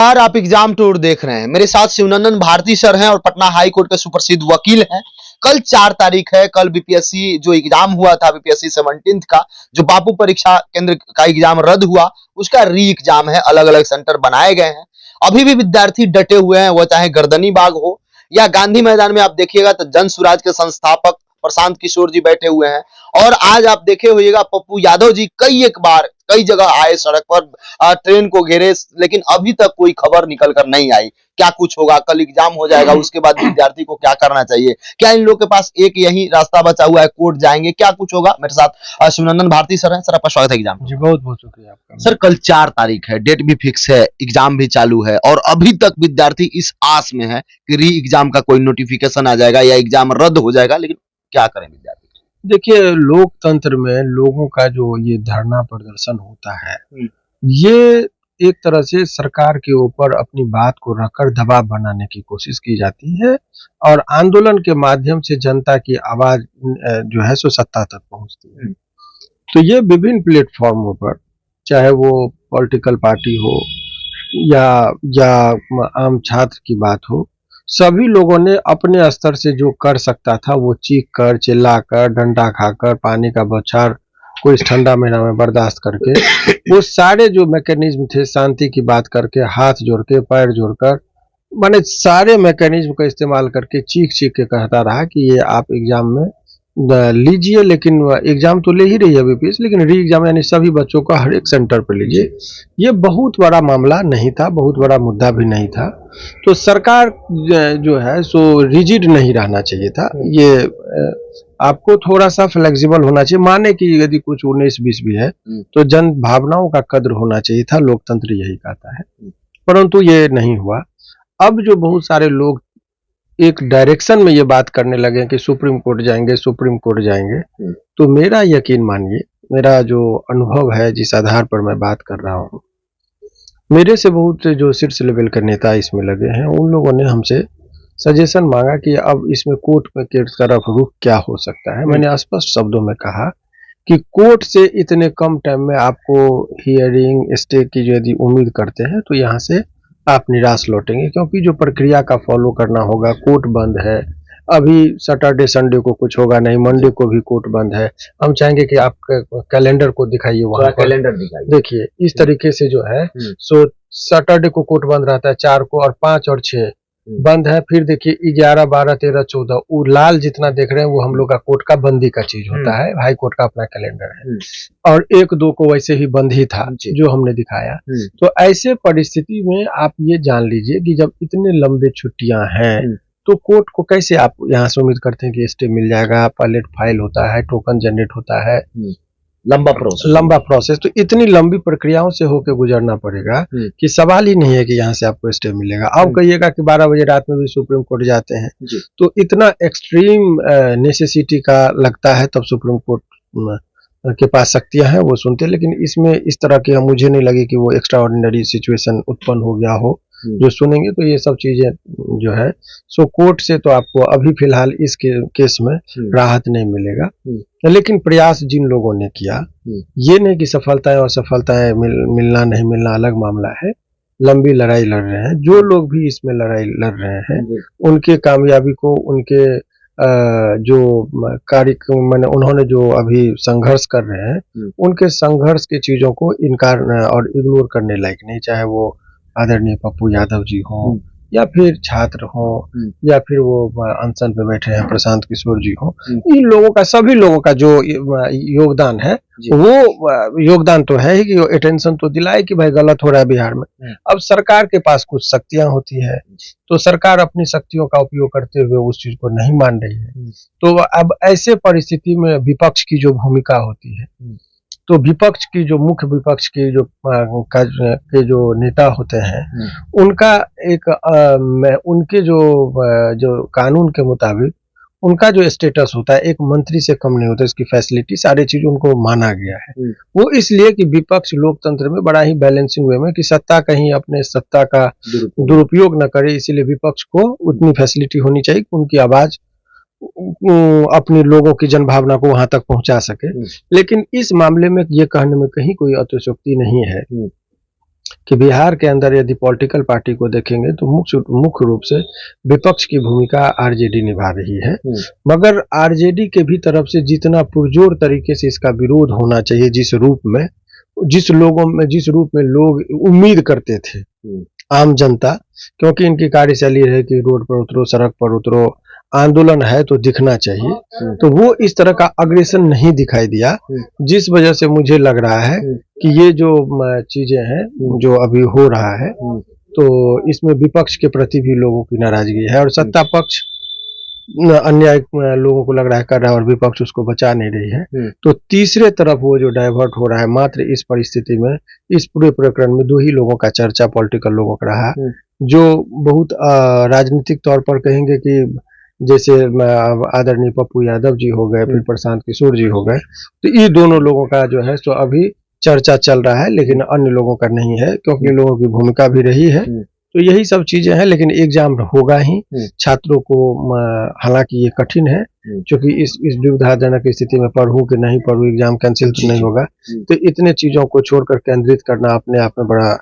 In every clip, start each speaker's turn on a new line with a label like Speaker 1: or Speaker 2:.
Speaker 1: यार आप exam tour देख रहे हैं। मेरे साथ शिवनंदन भारती सर हैं और पटना हाई कोर्ट के सुप्रसिद्ध वकील हैं। कल 4 तारीख है। कल बीपीएससी जो एग्जाम हुआ था, बीपीएससी 17th का जो बापू परीक्षा केंद्र का एग्जाम रद्द हुआ, उसका री एग्जाम है। अलग अलग सेंटर बनाए गए हैं। अभी भी विद्यार्थी डटे हुए हैं, वो चाहे गर्दनी बाग हो या गांधी मैदान में। आप देखिएगा तो जन सुराज के संस्थापक प्रशांत किशोर जी बैठे हुए हैं। और आज आप देखे होइएगा पप्पू यादव जी कई एक बार कई जगह आए, सड़क पर ट्रेन को घेरे, लेकिन अभी तक कोई खबर निकल कर नहीं आई। क्या कुछ होगा, कल एग्जाम हो जाएगा, उसके बाद विद्यार्थी को क्या करना चाहिए, क्या इन लोगों के पास एक यही रास्ता बचा हुआ है, कोर्ट जाएंगे, क्या कुछ होगा। मेरे साथ शिवनंदन भारती सर हैं। सर आपका स्वागत है एग्जाम
Speaker 2: जी, बहुत बहुत शुक्रिया आपका।
Speaker 1: सर कल 4 तारीख है, डेट भी फिक्स है, एग्जाम भी चालू है और अभी तक विद्यार्थी इस आस में है कि री एग्जाम का कोई नोटिफिकेशन आ जाएगा या एग्जाम रद्द हो जाएगा, लेकिन क्या करें विद्यार्थी।
Speaker 2: देखिए, लोकतंत्र में लोगों का जो ये धरना प्रदर्शन होता है, ये एक तरह से सरकार के ऊपर अपनी बात को रखकर दबाव बनाने की कोशिश की जाती है और आंदोलन के माध्यम से जनता की आवाज जो है सो सत्ता तक पहुंचती है। तो ये विभिन्न प्लेटफॉर्मों पर, चाहे वो पॉलिटिकल पार्टी हो या आम छात्र की बात हो, सभी लोगों ने अपने स्तर से जो कर सकता था वो चीख कर, चिल्ला कर, डंडा खाकर, पानी का बौछार को इस ठंडा महीना में बर्दाश्त करके वो सारे जो मैकेनिज्म थे, शांति की बात करके, हाथ जोड़ के, पैर जोड़कर, माने सारे मैकेनिज्म का इस्तेमाल करके चीख चीख के कहता रहा कि ये आप एग्जाम में लीजिए, लेकिन एग्जाम तो ले ही रही है बीपीएससी, लेकिन री एग्जाम यानी सभी बच्चों का हर एक सेंटर पर लीजिए। ये बहुत बड़ा मामला नहीं था, बहुत बड़ा मुद्दा भी नहीं था। तो सरकार जो है सो रिजिड नहीं रहना चाहिए था। ये आपको थोड़ा सा फ्लेक्सिबल होना चाहिए, माने कि यदि कुछ 19-20 भी है तो जन भावनाओं का कद्र होना चाहिए था, लोकतंत्र यही कहता है, परंतु ये नहीं हुआ। अब जो बहुत सारे लोग एक डायरेक्शन में ये बात करने लगे कि सुप्रीम कोर्ट जाएंगे, सुप्रीम कोर्ट जाएंगे, तो मेरा यकीन मानिए, मेरा जो अनुभव है, जिस आधार पर मैं बात कर रहा हूँ, मेरे से बहुत जो शीर्ष लेवल के नेता इसमें लगे हैं, उन लोगों ने हमसे सजेशन मांगा कि अब इसमें कोर्ट के तरफ रुख क्या हो सकता है। मैंने स्पष्ट शब्दों में कहा कि कोर्ट से इतने कम टाइम में आपको हियरिंग स्टे की जो यदि उम्मीद करते हैं तो यहाँ से आप निराश लौटेंगे, क्योंकि जो प्रक्रिया का फॉलो करना होगा, कोर्ट बंद है, अभी सैटरडे संडे को कुछ होगा नहीं, मंडे को भी कोर्ट बंद है। हम चाहेंगे कि आप कैलेंडर को दिखाइए, वहाँ
Speaker 1: कैलेंडर दिखाइए,
Speaker 2: देखिए इस तरीके से जो है सो सैटरडे को कोर्ट बंद रहता है, 4 को, और 5 और 6 बंद है। फिर देखिए 11, 12, 13, 14 वो लाल जितना देख रहे हैं वो हम लोग का कोर्ट का बंदी का चीज होता है, हाई कोर्ट का अपना कैलेंडर है। और 1-2 को वैसे ही बंद ही था जो हमने दिखाया। तो ऐसे परिस्थिति में आप ये जान लीजिए कि जब इतने लंबे छुट्टियां हैं तो कोर्ट को कैसे आप यहाँ से उम्मीद करते हैं कि स्टे मिल जाएगा। पायलट फाइल होता है, टोकन जनरेट होता है, लंबा प्रोसेस। तो इतनी लंबी प्रक्रियाओं से होकर गुजरना पड़ेगा कि सवाल ही नहीं है कि यहाँ से आपको स्टे मिलेगा। अब कहिएगा कि 12 बजे रात में भी सुप्रीम कोर्ट जाते हैं, तो इतना एक्सट्रीम नेसेसिटी का लगता है तब सुप्रीम कोर्ट के पास शक्तियां हैं, वो सुनते हैं। लेकिन इसमें इस तरह के मुझे नहीं लगे कि वो एक्स्ट्रा ऑर्डिनरी सिचुएशन उत्पन्न हो गया हो जो सुनेंगे। तो ये सब चीजें जो है सो कोर्ट से तो आपको अभी फिलहाल इस केस में राहत नहीं मिलेगा। लेकिन प्रयास जिन लोगों ने किया, ये नहीं कि सफलताएं और सफलताएं मिलना नहीं मिलना अलग मामला है, लंबी लड़ाई लड़ रहे हैं। जो लोग भी इसमें लड़ाई लड़ रहे हैं उनके कामयाबी को, उनके जो कार्य मैंने उन्होंने जो अभी संघर्ष कर रहे हैं, उनके संघर्ष की चीजों को इनकार और इग्नोर करने लायक नहीं, चाहे वो आदरणीय पप्पू यादव जी हों या फिर छात्र हों या फिर वो अनशन पे बैठे हैं प्रशांत किशोर जी हों। इन लोगों का, सभी लोगों का जो योगदान है, वो योगदान तो है ही कि अटेंशन तो दिलाए कि भाई गलत हो रहा है बिहार में। अब सरकार के पास कुछ शक्तियां होती है, तो सरकार अपनी शक्तियों का उपयोग करते हुए उस चीज को नहीं मान रही है। तो अब ऐसे परिस्थिति में विपक्ष की जो भूमिका होती है, तो विपक्ष की जो मुख्य विपक्ष की के जो नेता होते हैं, उनका एक उनके जो कानून के मुताबिक उनका जो स्टेटस होता है एक मंत्री से कम नहीं होता, इसकी फैसिलिटी सारी चीज उनको माना गया है। वो इसलिए कि विपक्ष लोकतंत्र में बड़ा ही बैलेंसिंग वे में कि सत्ता कहीं अपने सत्ता का दुरुपयोग न करे, इसीलिए विपक्ष को उतनी फैसिलिटी होनी चाहिए कि उनकी आवाज अपने लोगों की जनभावना को वहां तक पहुंचा सके। लेकिन इस मामले में ये कहने में कहीं कोई अतिशयोक्ति नहीं है कि बिहार के अंदर यदि पॉलिटिकल पार्टी को देखेंगे तो मुख्य रूप से विपक्ष की भूमिका आरजेडी निभा रही है, मगर आरजेडी के भी तरफ से जितना पुरजोर तरीके से इसका विरोध होना चाहिए, जिस रूप में लोग उम्मीद करते थे, आम जनता, क्योंकि इनकी कार्यशैली है कि रोड पर उतरो, सड़क पर उतरो, आंदोलन है तो दिखना चाहिए, तो वो इस तरह का अग्रेशन नहीं दिखाई दिया, जिस वजह से मुझे लग रहा है कि ये जो चीजें हैं जो अभी हो रहा है, तो इसमें विपक्ष के प्रति भी लोगों की नाराजगी है, और सत्ता पक्ष अन्याय लोगों को लग रहा है कर रहा है और विपक्ष उसको बचा नहीं रही है। तो तीसरे तरफ वो जो डाइवर्ट हो रहा है, मात्र इस परिस्थिति में, इस पूरे प्रकरण में 2 ही लोगों का चर्चा पॉलिटिकल लोगों का रहा, जो बहुत राजनीतिक तौर पर कहेंगे कि जैसे आदरणीय पप्पू यादव जी हो गए, फिर प्रशांत किशोर जी हो गए, तो ये दोनों लोगों का जो है सो अभी चर्चा चल रहा है, लेकिन अन्य लोगों का नहीं है, क्योंकि लोगों की भूमिका भी रही है। तो यही सब चीजें हैं, लेकिन एग्जाम होगा ही छात्रों को, हालांकि ये कठिन है, क्योंकि इस दुविधाजनक स्थिति में पढ़ूं कि नहीं पढ़ूं, एग्जाम कैंसिल तो नहीं होगा, तो इतने चीजों को छोड़कर केंद्रित करना अपने आप में बड़ा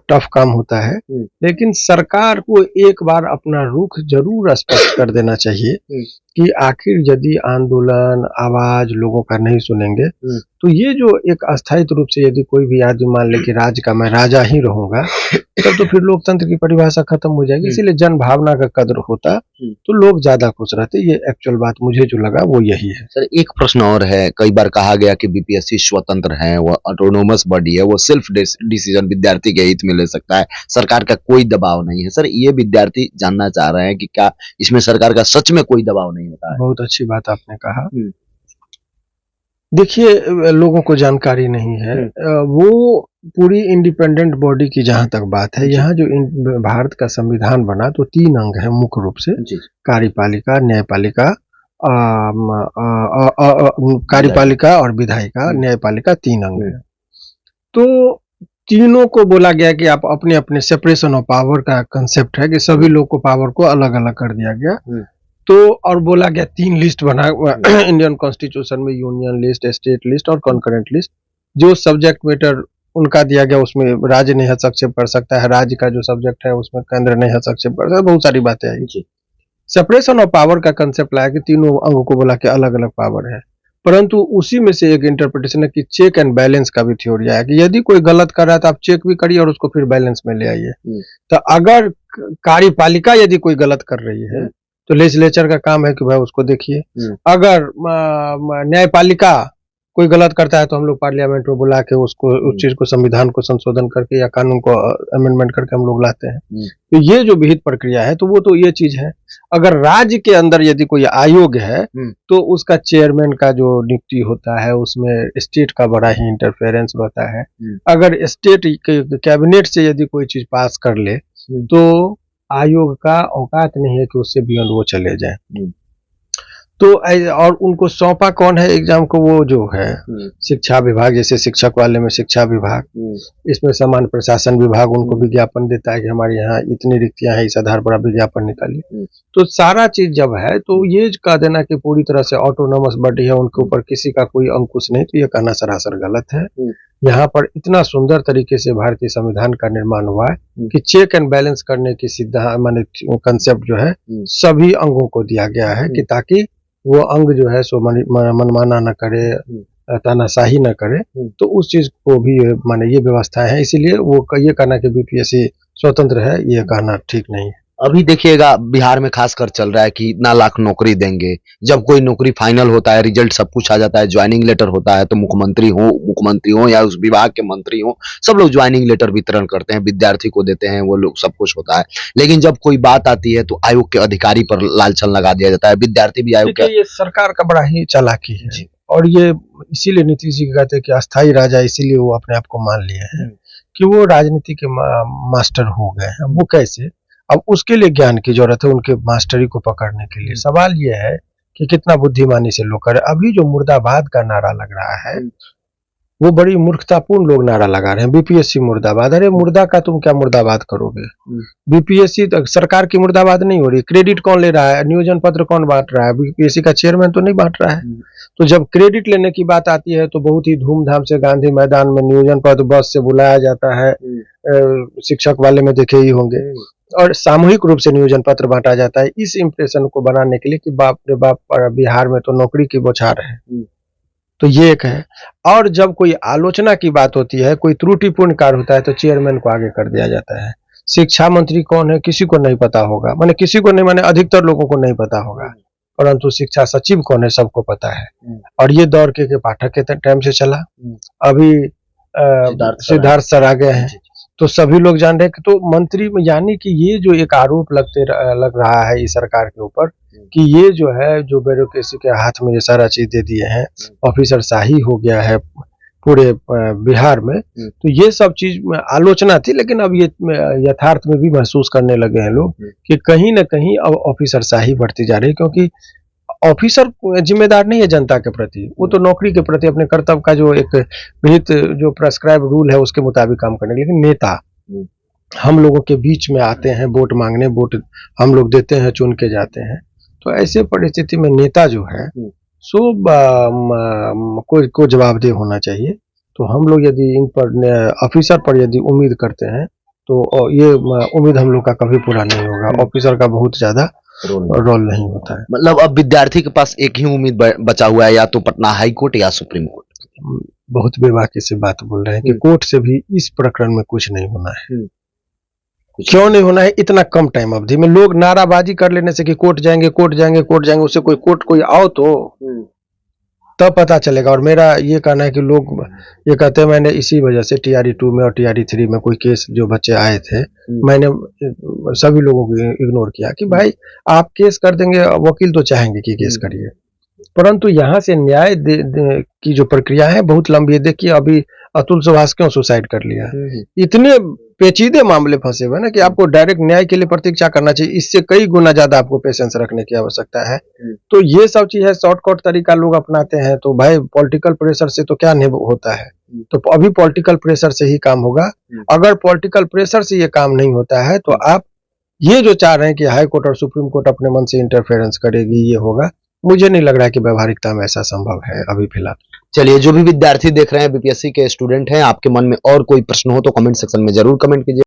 Speaker 2: टफ काम होता है। लेकिन सरकार को एक बार अपना रुख जरूर स्पष्ट कर देना चाहिए कि आखिर यदि आंदोलन, आवाज लोगों का नहीं सुनेंगे, तो ये जो एक अस्थायी रूप से यदि कोई भी आदमी मान ले कि राज्य का मैं राजा ही रहूंगा, तब तो फिर लोकतंत्र की परिभाषा खत्म हो जाएगी। इसीलिए जन भावना का कद्र होता तो लोग ज्यादा खुश रहते। ये एक्चुअल बात मुझे जो लगा वो यही है।
Speaker 1: सर एक प्रश्न और है, कई बार कहा गया कि बीपीएससी स्वतंत्र है, वो ऑटोनोमस बॉडी है, वो सेल्फ डिसीजन विद्यार्थी के हित में ले सकता है, सरकार का कोई दबाव नहीं है। सर ये विद्यार्थी जानना चाह रहे हैं कि क्या इसमें सरकार का सच में कोई दबाव नहीं होता है?
Speaker 2: बहुत अच्छी बात आपने कहा। देखिए, लोगों को जानकारी नहीं है, वो पूरी इंडिपेंडेंट बॉडी की जहां तक बात है, यहाँ जो भारत का संविधान बना तो 3 अंग है मुख्य रूप से, कार्यपालिका, न्यायपालिका, कार्यपालिका और विधायिका, न्यायपालिका, 3 अंग है। तो तीनों को बोला गया कि आप अपने अपने सेपरेशन ऑफ पावर का कंसेप्ट है कि सभी लोग को पावर को अलग अलग कर दिया गया। तो और बोला गया 3 लिस्ट बना इंडियन कॉन्स्टिट्यूशन में, यूनियन लिस्ट, स्टेट लिस्ट और कॉन्करेंट लिस्ट। जो सब्जेक्ट मैटर उनका दिया गया उसमें राज्य नहीं हस्तक्षेप कर सकता है, राज्य का जो सब्जेक्ट है उसमें केंद्र नहीं हस्तक्षेप कर सकता है, बहुत सारी बातें आई। सेपरेशन ऑफ पावर का कंसेप्ट लाया कि तीनों अंगों को बोला कि अलग अलग पावर है, परंतु उसी में से एक इंटरप्रिटेशन है कि चेक एंड बैलेंस का भी थ्योरी आया कि यदि कोई गलत कर रहा है तो आप चेक भी करिए और उसको फिर बैलेंस में ले आइए। तो अगर कार्यपालिका यदि कोई गलत कर रही है तो लेजिस्लेचर का काम है कि भाई उसको देखिए। अगर न्यायपालिका कोई गलत करता है तो हम लोग पार्लियामेंट में बुला के उसको उस चीज को, संविधान को संशोधन करके या कानून को अमेंडमेंट करके हम लोग लाते हैं। तो ये जो विहित प्रक्रिया है तो वो तो ये चीज है। अगर राज्य के अंदर यदि कोई आयोग है तो उसका चेयरमैन का जो नियुक्ति होता है उसमें स्टेट का बड़ा ही इंटरफेरेंस रहता है। अगर स्टेट कैबिनेट से यदि कोई चीज पास कर ले तो आयोग का औकात नहीं है कि उससे बियॉन्ड वो चले जाए। तो और उनको सौंपा कौन है एग्जाम को, वो जो है शिक्षा विभाग, जैसे शिक्षक वाले में शिक्षा विभाग, इसमें सामान्य प्रशासन विभाग उनको विज्ञापन देता है कि हमारे यहाँ इतनी रिक्तियां हैं, इस आधार पर आप विज्ञापन निकालिए। तो सारा चीज जब है तो ये कह देना कि पूरी तरह से ऑटोनोमस बॉडी है, उनके ऊपर किसी का कोई अंकुश नहीं, तो ये कहना सरासर गलत है। यहाँ पर इतना सुंदर तरीके से भारतीय संविधान का निर्माण हुआ है कि चेक एंड बैलेंस करने की सिद्धांत माने कंसेप्ट जो है सभी अंगों को दिया गया है कि ताकि वो अंग जो है सो मनमाना न करे, तानाशाही न करे। तो उस चीज को भी माने ये व्यवस्था है, इसीलिए वो ये कहना कि बीपीएससी स्वतंत्र है ये कहना ठीक नहीं है।
Speaker 1: अभी देखिएगा बिहार में खासकर चल रहा है कि इतना लाख नौकरी देंगे, जब कोई नौकरी फाइनल होता है, रिजल्ट सब कुछ आ जाता है, ज्वाइनिंग लेटर होता है, तो मुख्यमंत्री हो या उस विभाग के मंत्री हो, सब लोग ज्वाइनिंग लेटर वितरण करते हैं, विद्यार्थी को देते हैं, वो लोग सब कुछ होता है। लेकिन जब कोई बात आती है तो आयोग के अधिकारी पर लालछन लगा दिया जाता है, विद्यार्थी भी आयोग
Speaker 2: ये सरकार का बड़ा ही चालाकी है। और ये इसीलिए नीतीश जी कहते हैं कि अस्थायी राजा, इसीलिए वो अपने आप को मान लिए हैं कि वो राजनीति के मास्टर हो गए हैं। वो कैसे, अब उसके लिए ज्ञान की जरूरत है, उनके मास्टरी को पकड़ने के लिए। सवाल ये है कि कितना बुद्धिमानी से लोग करे। अभी जो मुर्दाबाद का नारा लग रहा है वो बड़ी मूर्खतापूर्ण लोग नारा लगा रहे हैं, बीपीएससी मुर्दाबाद। अरे मुर्दा का तुम क्या मुर्दाबाद करोगे? बीपीएससी सरकार की मुर्दाबाद नहीं हो रही। क्रेडिट कौन ले रहा है? नियोजन पत्र कौन बांट रहा है? बीपीएससी का चेयरमैन तो नहीं बांट रहा है। तो जब क्रेडिट लेने की बात आती है तो बहुत ही धूमधाम से गांधी मैदान में नियोजन पत्र बस से बुलाया जाता है। शिक्षक वाले में देखे ही होंगे, और सामूहिक रूप से नियोजन पत्र बांटा जाता है इस इंप्रेशन को बनाने के लिए कि बाप रे बाप बिहार में तो नौकरी की बौछार है। तो ये एक है। और जब कोई आलोचना की बात होती है, कोई त्रुटिपूर्ण कार्य होता है, तो चेयरमैन को आगे कर दिया जाता है। शिक्षा मंत्री कौन है किसी को नहीं पता होगा, माने किसी को नहीं, माने अधिकतर लोगों को नहीं पता होगा, परंतु शिक्षा सचिव कौन है सबको पता है। और ये दौर के पाठक के टाइम से चला। अभी सिद्धार्थ सर आ गए हैं तो सभी लोग जान रहे हैं कि तो मंत्री में, यानी कि ये जो एक आरोप लग रहा है इस सरकार के ऊपर कि ये जो है जो ब्यूरोक्रेसी के हाथ में ये सारा चीज दे दिए हैं, ऑफिसर शाही हो गया है पूरे बिहार में, तो ये सब चीज में आलोचना थी। लेकिन अब ये यथार्थ में भी महसूस करने लगे हैं लोग कि कहीं ना कहीं अब ऑफिसर शाही बढ़ती जा रही है, क्योंकि ऑफिसर जिम्मेदार नहीं है जनता के प्रति, वो तो नौकरी के प्रति अपने कर्तव्य का जो एक विहित जो प्रेस्क्राइब रूल है उसके मुताबिक काम करने। लेकिन नेता हम लोगों के बीच में आते हैं वोट मांगने, वोट हम लोग देते हैं, चुन के जाते हैं। तो ऐसे परिस्थिति में नेता जो है सो को जवाबदेह होना चाहिए। तो हम लोग यदि इन पर ऑफिसर पर यदि उम्मीद करते हैं तो ये उम्मीद हम लोग का कभी पूरा नहीं होगा। ऑफिसर का बहुत ज्यादा रोल नहीं होता है।
Speaker 1: मतलब अब विद्यार्थी के पास एक ही उम्मीद बचा हुआ है, या तो पटना हाई कोर्ट या सुप्रीम कोर्ट।
Speaker 2: बहुत बेबाकी से बात बोल रहे हैं कि कोर्ट से भी इस प्रकरण में कुछ नहीं होना है। क्यों नहीं होना है? इतना कम टाइम अवधि में लोग नाराबाजी कर लेने से कि कोर्ट जाएंगे कोर्ट जाएंगे कोर्ट जाएंगे, उससे कोई आओ तो तब पता चलेगा। और मेरा ये कहना है कि लोग ये कहते हैं, मैंने इसी वजह से TRE 2 में और TRE 3 में कोई केस जो बच्चे आए थे, मैंने सभी लोगों को इग्नोर किया कि भाई आप केस कर देंगे, वकील तो चाहेंगे कि केस करिए, परंतु यहाँ से न्याय की जो प्रक्रिया है बहुत लंबी है। देखिए अभी अतुल सुभाष क्यों सुसाइड कर लिया, इतने पेचीदे मामले फंसे हुए ना कि आपको डायरेक्ट न्याय के लिए प्रतीक्षा करना चाहिए। इससे कई गुना ज्यादा आपको पेशेंस रखने की आवश्यकता है। तो ये सब चीज है, शॉर्टकट तरीका लोग अपनाते हैं। तो भाई पॉलिटिकल प्रेशर से तो क्या नहीं होता है, तो अभी पॉलिटिकल प्रेशर से ही काम होगा। अगर पॉलिटिकल प्रेशर से ये काम नहीं होता है तो आप ये जो चाह रहे हैं कि हाई कोर्ट और सुप्रीम कोर्ट अपने मन से इंटरफेरेंस करेगी, ये होगा, मुझे नहीं लग रहा है कि व्यवहारिकता में ऐसा संभव है अभी फिलहाल।
Speaker 1: चलिए, जो भी विद्यार्थी देख रहे हैं, बीपीएससी के स्टूडेंट हैं, आपके मन में और कोई प्रश्न हो तो कमेंट सेक्शन में जरूर कमेंट कीजिए।